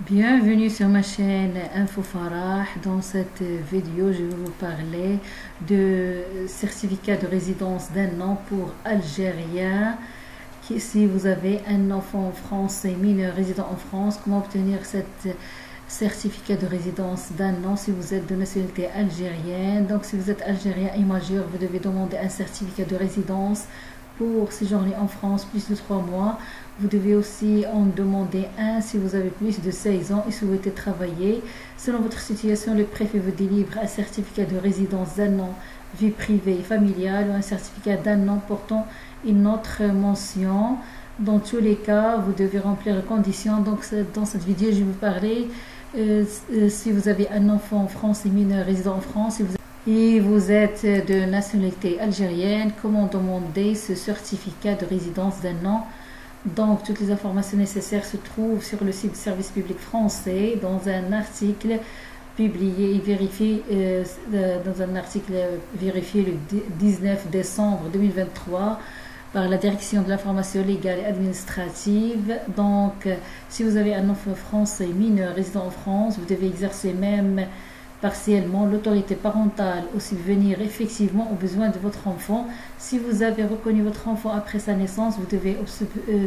Bienvenue sur ma chaîne Info Farah. Dans cette vidéo, je vais vous parler de certificat de résidence d'un an pour Algériens. Si vous avez un enfant en France et mineur résident en France, comment obtenir cet certificat de résidence d'un an si vous êtes de nationalité algérienne. Donc si vous êtes algérien et majeur, vous devez demander un certificat de résidence pour séjourner en France plus de 3 mois. Vous devez aussi en demander un si vous avez plus de 16 ans et souhaitez travailler. Selon votre situation, le préfet vous délivre un certificat de résidence d'un an vie privée et familiale ou un certificat d'un an portant une autre mention. Dans tous les cas, vous devez remplir les conditions. Donc dans cette vidéo, je vais vous parler si vous avez un enfant en France et mineur résident en France et vous êtes de nationalité algérienne, comment demander ce certificat de résidence d'un an. Donc, toutes les informations nécessaires se trouvent sur le site du service public français dans un article publié et vérifié, le 19 décembre 2023 par la Direction de l'information légale et administrative. Donc, si vous avez un enfant français mineur résident en France, vous devez exercer même partiellement l'autorité parentale ou subvenir effectivement aux besoins de votre enfant. Si vous avez reconnu votre enfant après sa naissance, vous devez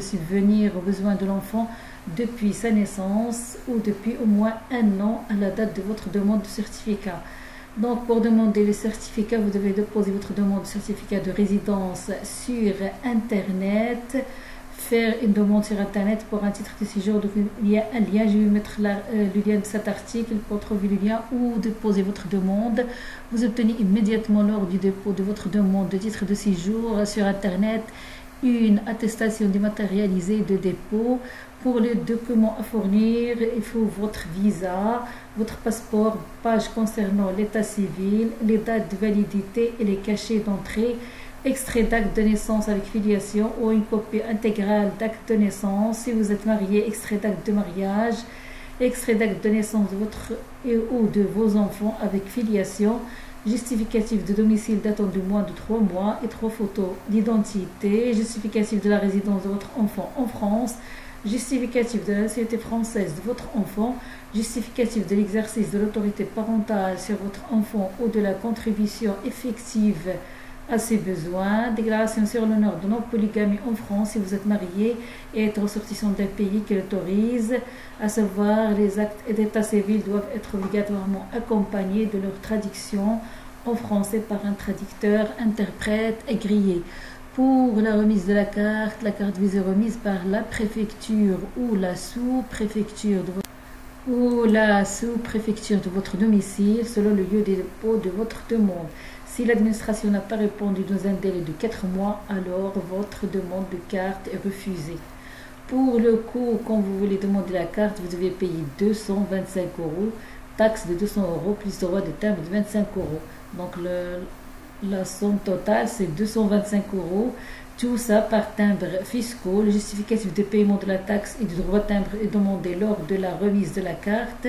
subvenir aux besoins de l'enfant depuis sa naissance ou depuis au moins un an à la date de votre demande de certificat. Donc pour demander le certificat, vous devez déposer votre demande de certificat de résidence sur Internet, faire une demande sur Internet pour un titre de séjour. Donc il y a un lien, je vais mettre le lien de cet article pour trouver le lien ou déposer votre demande. Vous obtenez immédiatement lors du dépôt de votre demande de titre de séjour sur Internet une attestation dématérialisée de dépôt. Pour les documents à fournir, il faut votre visa, votre passeport, page concernant l'état civil, les dates de validité et les cachets d'entrée, extrait d'acte de naissance avec filiation ou une copie intégrale d'acte de naissance. Si vous êtes marié, extrait d'acte de mariage, extrait d'acte de naissance de votre ou de vos enfants avec filiation, justificatif de domicile datant de moins de 3 mois et 3 photos d'identité, justificatif de la résidence de votre enfant en France, justificatif de la nationalité française de votre enfant, justificatif de l'exercice de l'autorité parentale sur votre enfant ou de la contribution effective à ses besoins, déclaration sur l'honneur de non-polygamie en France si vous êtes marié et êtes ressortissant d'un pays qui l'autorise, à savoir les actes d'état civil doivent être obligatoirement accompagnés de leur traduction en français par un traducteur, interprète et grillé. Pour la remise de la carte vous est remise par la préfecture ou la sous-préfecture de votre domicile selon le lieu de dépôt de votre demande. Si l'administration n'a pas répondu dans un délai de 4 mois, alors votre demande de carte est refusée. Pour le coût, quand vous voulez demander la carte, vous devez payer 225 €, taxe de 200 € plus droit de timbre de 25 €. Donc la somme totale, c'est 225 €. Tout ça par timbre fiscaux. Le justificatif de paiement de la taxe et du droit de timbre est demandé lors de la remise de la carte.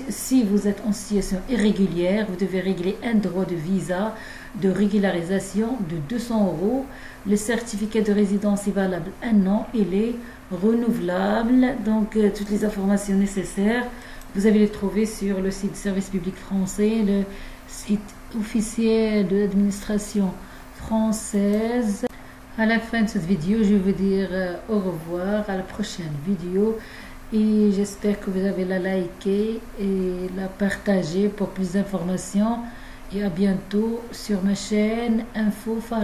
Si vous êtes en situation irrégulière, vous devez régler un droit de visa de régularisation de 200 €. Le certificat de résidence est valable un an. Il est renouvelable. Donc toutes les informations nécessaires, vous allez les trouver sur le site du service public français, le site officiel de l'administration française. À la fin de cette vidéo, je vais vous dire au revoir, à la prochaine vidéo et j'espère que vous avez la liké et la partagé pour plus d'informations et à bientôt sur ma chaîne Info Farah.